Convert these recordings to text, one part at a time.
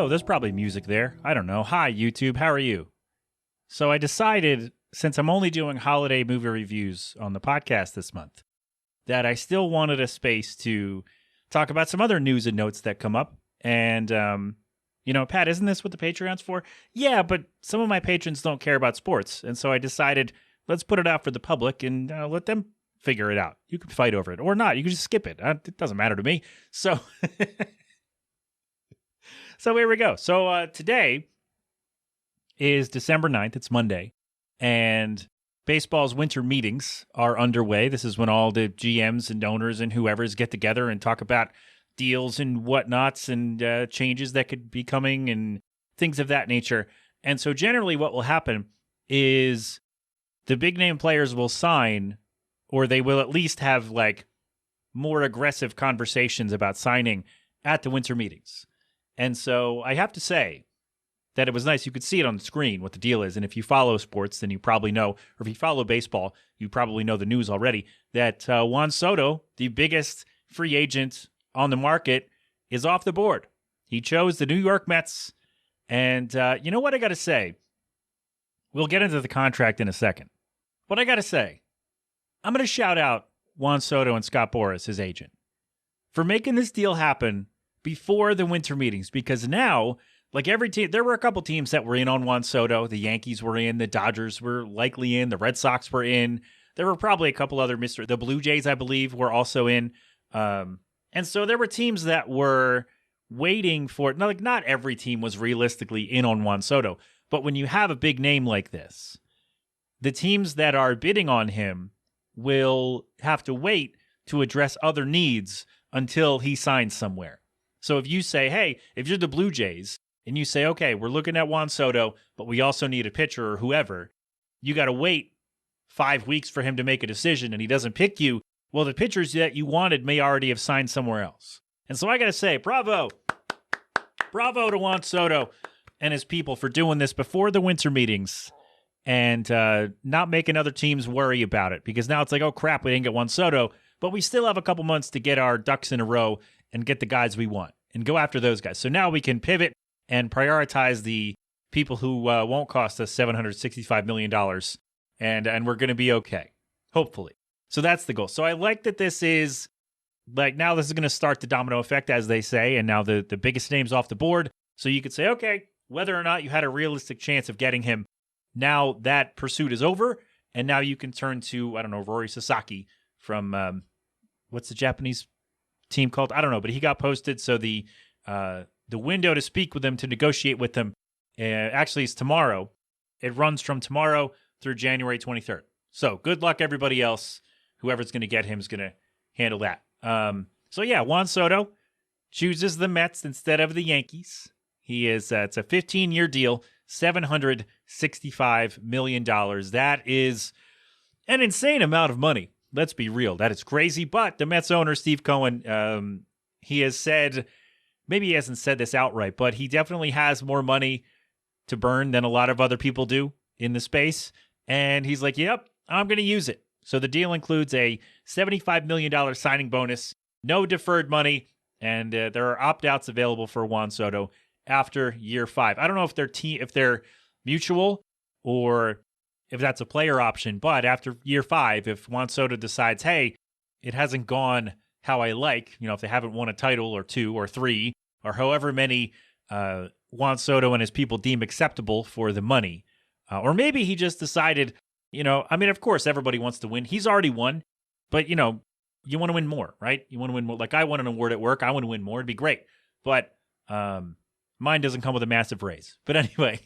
Oh, there's probably music there. I don't know. Hi, YouTube. How are you? So I decided, since I'm only doing holiday movie reviews on the podcast this month, that I still wanted a space to talk about some other news and notes that come up. And, Pat, isn't this what the Patreon's for? Yeah, but some of my patrons don't care about sports. And so I decided, let's put it out for the public and let them figure it out. You can fight over it or not. You can just skip it. It doesn't matter to me. So... So here we go. So today is December 9th. It's Monday. And baseball's winter meetings are underway. This is when all the GMs and owners and whoever's get together and talk about deals and whatnots and changes that could be coming and things of that nature. And so generally what will happen is the big name players will sign, or they will at least have like more aggressive conversations about signing at the winter meetings. And so I have to say that it was nice. You could see it on the screen what the deal is. And if you follow sports, then you probably know, or if you follow baseball, you probably know the news already, that Juan Soto, the biggest free agent on the market, is off the board. He chose the New York Mets. And you know what I got to say? We'll get into the contract in a second. But I got to say, I'm going to shout out Juan Soto and Scott Boras, his agent, for making this deal happen before the winter meetings, because now, like every team, there were a couple teams that were in on Juan Soto. The Yankees were in, the Dodgers were likely in, the Red Sox were in. There were probably a couple other the Blue Jays, I believe, were also in. And so there were teams that were waiting for it. Like not every team was realistically in on Juan Soto, but when you have a big name like this, the teams that are bidding on him will have to wait to address other needs until he signs somewhere. So if you say, hey, if you're the Blue Jays and you say, okay, we're looking at Juan Soto, but we also need a pitcher or whoever, you got to wait 5 weeks for him to make a decision and he doesn't pick you. Well, the pitchers that you wanted may already have signed somewhere else. And so I got to say, bravo to Juan Soto and his people for doing this before the winter meetings and not making other teams worry about it, because now it's like, oh crap, we didn't get Juan Soto, but we still have a couple months to get our ducks in a row and get the guys we want and go after those guys. So now we can pivot and prioritize the people who won't cost us $765 million, and we're going to be okay, hopefully. So that's the goal. So I like that this is, like, now this is going to start the domino effect, as they say, and now the biggest name's off the board. So you could say, okay, whether or not you had a realistic chance of getting him, now that pursuit is over, and now you can turn to, I don't know, Rory Sasaki from, what's the Japanese team called? I don't know, but he got posted. So the window to speak with them, to negotiate with them, actually is tomorrow. It runs from tomorrow through January 23rd. So good luck, everybody else. Whoever's going to get him is going to handle that. So yeah, Juan Soto chooses the instead of the Yankees. He is, it's a 15-year deal, $765 million. That is an insane amount of money. Let's be real. That is crazy. But the Mets owner, Steve Cohen, he has said, maybe he hasn't said this outright, but he definitely has more money to burn than a lot of other people do in the space. And he's like, yep, I'm going to use it. So the deal includes a $75 million signing bonus, no deferred money, and there are opt-outs available for Juan Soto after year 5. I don't know if they're mutual or if that's a player option, but after year 5, if Juan Soto decides, hey, it hasn't gone how I like, if they haven't won a title or 2 or 3 or however many Juan Soto and his people deem acceptable for the money, or maybe he just decided, of course, everybody wants to win. He's already won, but, you want to win more, right? You want to win more. Like I won an award at work. I want to win more. It'd be great. But mine doesn't come with a massive raise. But anyway.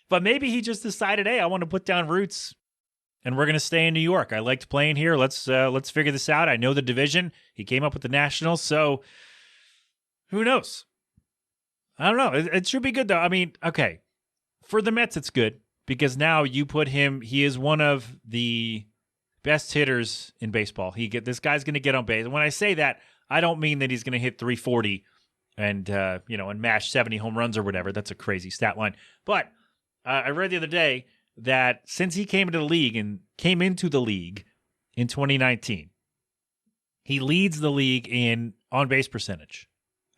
But maybe he just decided, hey, I want to put down roots and we're going to stay in New York. I liked playing here. Let's figure this out. I know the division. He came up with the Nationals. So who knows? I don't know. It should be good, though. I mean, okay. For the Mets, it's good because now you put him, he is one of the best hitters in baseball. This guy's going to get on base. And when I say that, I don't mean that he's going to hit 340 and, and mash 70 home runs or whatever. That's a crazy stat line. But I read the other day that since he came into the league in 2019, he leads the league in on-base percentage.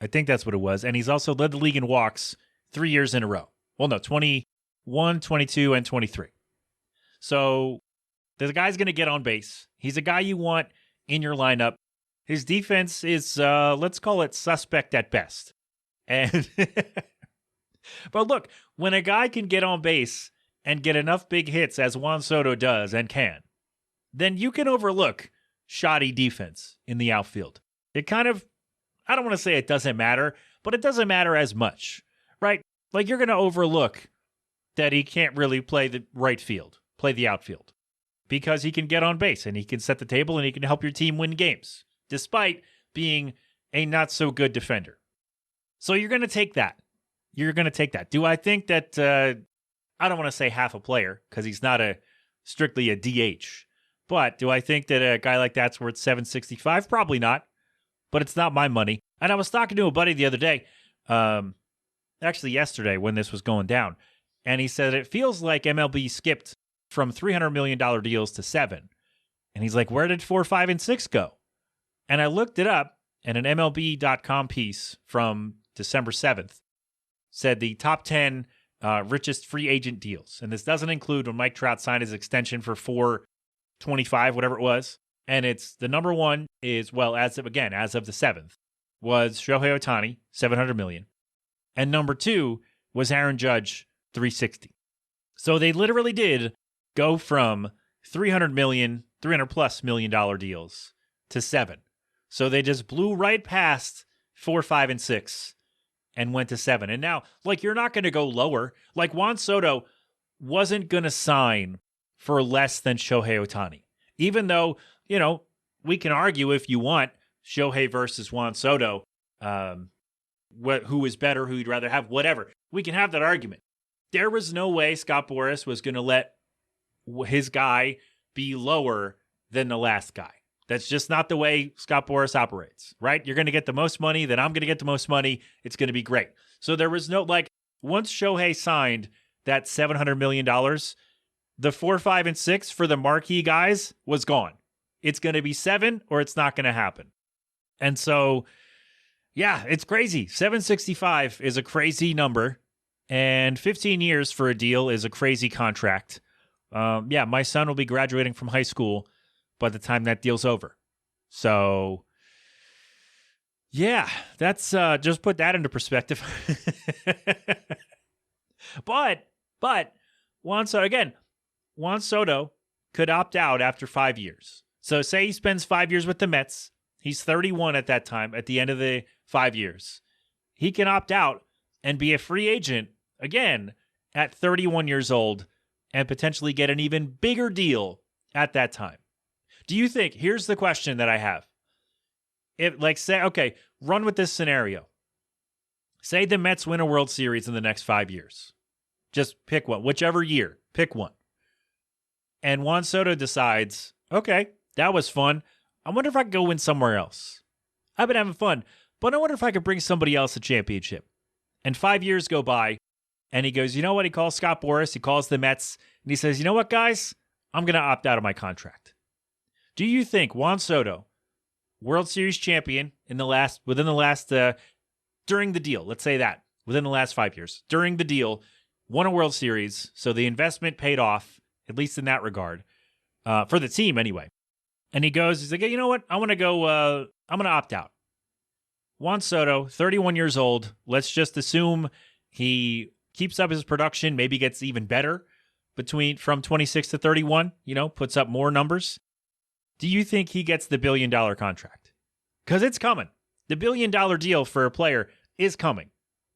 I think that's what it was. And he's also led the league in walks 3 years in a row. Well, no, 21, 22, and 23. So the guy's going to get on base. He's a guy you want in your lineup. His defense is, let's call it suspect at best. And but look, when a guy can get on base and get enough big hits as Juan Soto does and can, then you can overlook shoddy defense in the outfield. It kind of, I don't want to say it doesn't matter, but it doesn't matter as much, right? Like you're going to overlook that he can't really play the right field, play the outfield, because he can get on base and he can set the table and he can help your team win games, despite being a not so good defender. So you're going to take that. You're going to take that. Do I think that, I don't want to say half a player because he's not strictly a DH, but do I think that a guy like that's worth $765? Probably not, but it's not my money. And I was talking to a buddy the other day, actually yesterday when this was going down, and he said it feels like MLB skipped from $300 million deals to 7. And he's like, where did 4, 5, and 6 go? And I looked it up, and an MLB.com piece from December 7th said the top 10 richest free agent deals. And this doesn't include when Mike Trout signed his extension for $425, whatever it was. And it's the number one is, well, as of the 7th, was Shohei Ohtani, $700 million. And number 2 was Aaron Judge, $360. So they literally did go from $300 plus million deals to 7. So they just blew right past 4, 5, and 6 and went to 7. And now, like, you're not going to go lower. Like, Juan Soto wasn't going to sign for less than Shohei Ohtani. Even though, you know, we can argue if you want Shohei versus Juan Soto, who is better, who you'd rather have, whatever. We can have that argument. There was no way Scott Boras was going to let his guy be lower than the last guy. That's just not the way Scott Boras operates, right? You're going to get the most money, then I'm going to get the most money. It's going to be great. So there was no, like, once Shohei signed that $700 million, the 4, 5, and 6 for the marquee guys was gone. It's going to be 7 or it's not going to happen. And so, yeah, it's crazy. 765 is a crazy number, and 15 years for a deal is a crazy contract. Yeah, my son will be graduating from high school by the time that deal's over. So, yeah, that's just put that into perspective. But Juan Soto could opt out after 5 years. So say he spends 5 years with the Mets. He's 31 at that time, at the end of the 5 years. He can opt out and be a free agent again at 31 years old and potentially get an even bigger deal at that time. Do you think, here's the question that I have. If, like, say, okay, run with this scenario. Say the Mets win a World Series in the next 5 years. Just pick one, whichever year, pick one. And Juan Soto decides, okay, that was fun. I wonder if I could go win somewhere else. I've been having fun, but I wonder if I could bring somebody else a championship. And 5 years go by, and he goes, you know what? He calls Scott Boras, he calls the Mets, and he says, you know what, guys? I'm going to opt out of my contract. Do you think Juan Soto, World Series champion during the deal, let's say that, within the last 5 years, during the deal, won a World Series, so the investment paid off, at least in that regard, for the team anyway. And he's like, hey, you know what? I'm going to opt out. Juan Soto, 31 years old. Let's just assume he keeps up his production, maybe gets even better from 26 to 31, puts up more numbers. Do you think he gets the $1 billion contract? Because it's coming. The $1 billion deal for a player is coming.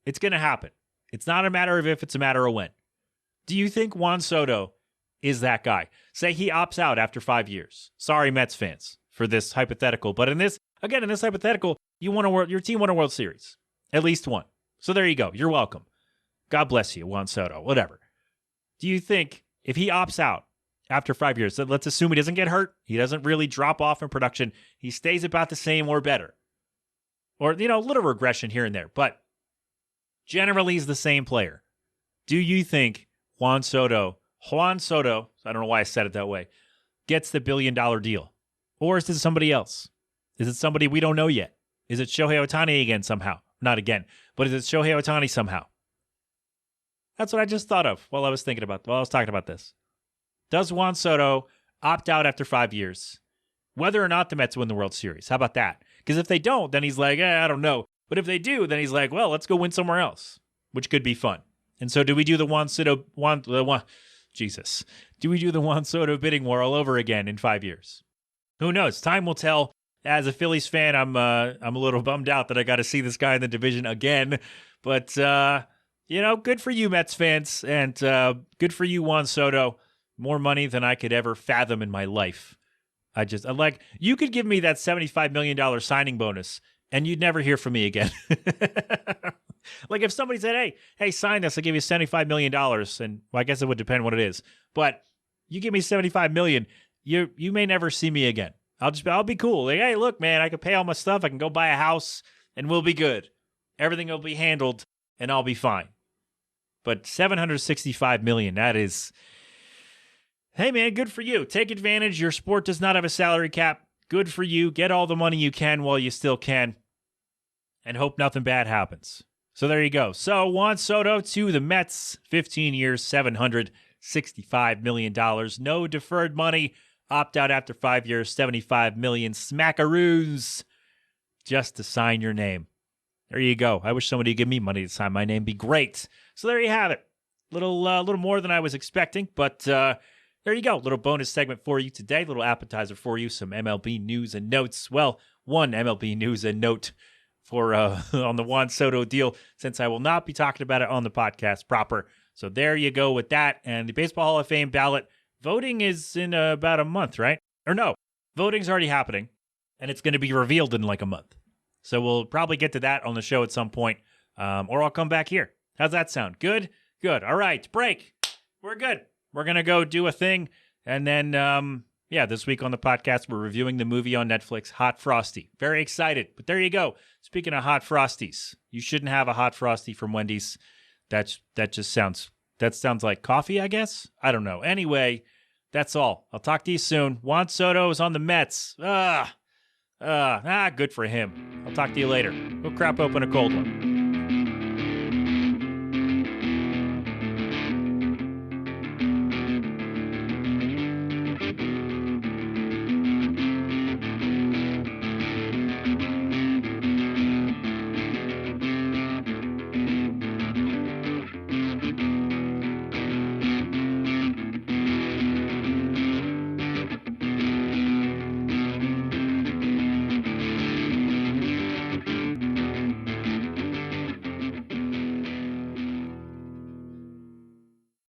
It's going to happen. It's not a matter of if, it's a matter of when. Do you think Juan Soto is that guy? Say he opts out after 5 years. Sorry, Mets fans, for this hypothetical. But in this hypothetical, your team won a World Series. At least one. So there you go. You're welcome. God bless you, Juan Soto. Whatever. Do you think if he opts out after 5 years, let's assume he doesn't get hurt, he doesn't really drop off in production, he stays about the same or better. Or, a little regression here and there, but generally he's the same player. Do you think Juan Soto, I don't know why I said it that way, gets the $1 billion deal? Or is it somebody else? Is it somebody we don't know yet? Is it Shohei Ohtani again somehow? not again. But is it Shohei Ohtani somehow? That's what I just thought of while I was talking about this. Does Juan Soto opt out after 5 years? Whether or not the Mets win the World Series. How about that? Because if they don't, then he's like, I don't know. But if they do, then he's like, well, let's go win somewhere else, which could be fun. And so do we do the Juan Soto, do we do the Juan Soto bidding war all over again in 5 years? Who knows? Time will tell. As a Phillies fan, I'm a little bummed out that I got to see this guy in the division again. But, good for you, Mets fans. And good for you, Juan Soto. More money than I could ever fathom in my life. You could give me that $75 million signing bonus and you'd never hear from me again. Like if somebody said, hey, sign this, I'll give you $75 million. And well, I guess it would depend what it is. But you give me $75 million, you may never see me again. I'll be cool. Like, hey, look, man, I can pay all my stuff. I can go buy a house and we'll be good. Everything will be handled and I'll be fine. But $765 million, that is... Hey, man, good for you. Take advantage. Your sport does not have a salary cap. Good for you. Get all the money you can while you still can. And hope nothing bad happens. So there you go. So Juan Soto to the Mets. 15 years, $765 million. No deferred money. Opt out after 5 years, $75 million. Smackaroos. Just to sign your name. There you go. I wish somebody would give me money to sign my name. Be great. So there you have it. Little more than I was expecting, but... there you go. Little bonus segment for you today. Little appetizer for you. Some MLB news and notes. Well, one MLB news and note for on the Juan Soto deal, since I will not be talking about it on the podcast proper. So there you go with that. And the Baseball Hall of Fame ballot voting is in about a month, right? Or no, voting's already happening, and it's going to be revealed in like a month. So we'll probably get to that on the show at some point, or I'll come back here. How's that sound? Good? Good. All right, break. We're good. We're going to go do a thing. And then, this week on the podcast, we're reviewing the movie on Netflix, Hot Frosty. Very excited. But there you go. Speaking of Hot Frosties, you shouldn't have a Hot Frosty from Wendy's. That sounds like coffee, I guess? I don't know. Anyway, that's all. I'll talk to you soon. Juan Soto is on the Mets. Good for him. I'll talk to you later. We'll crap open a cold one.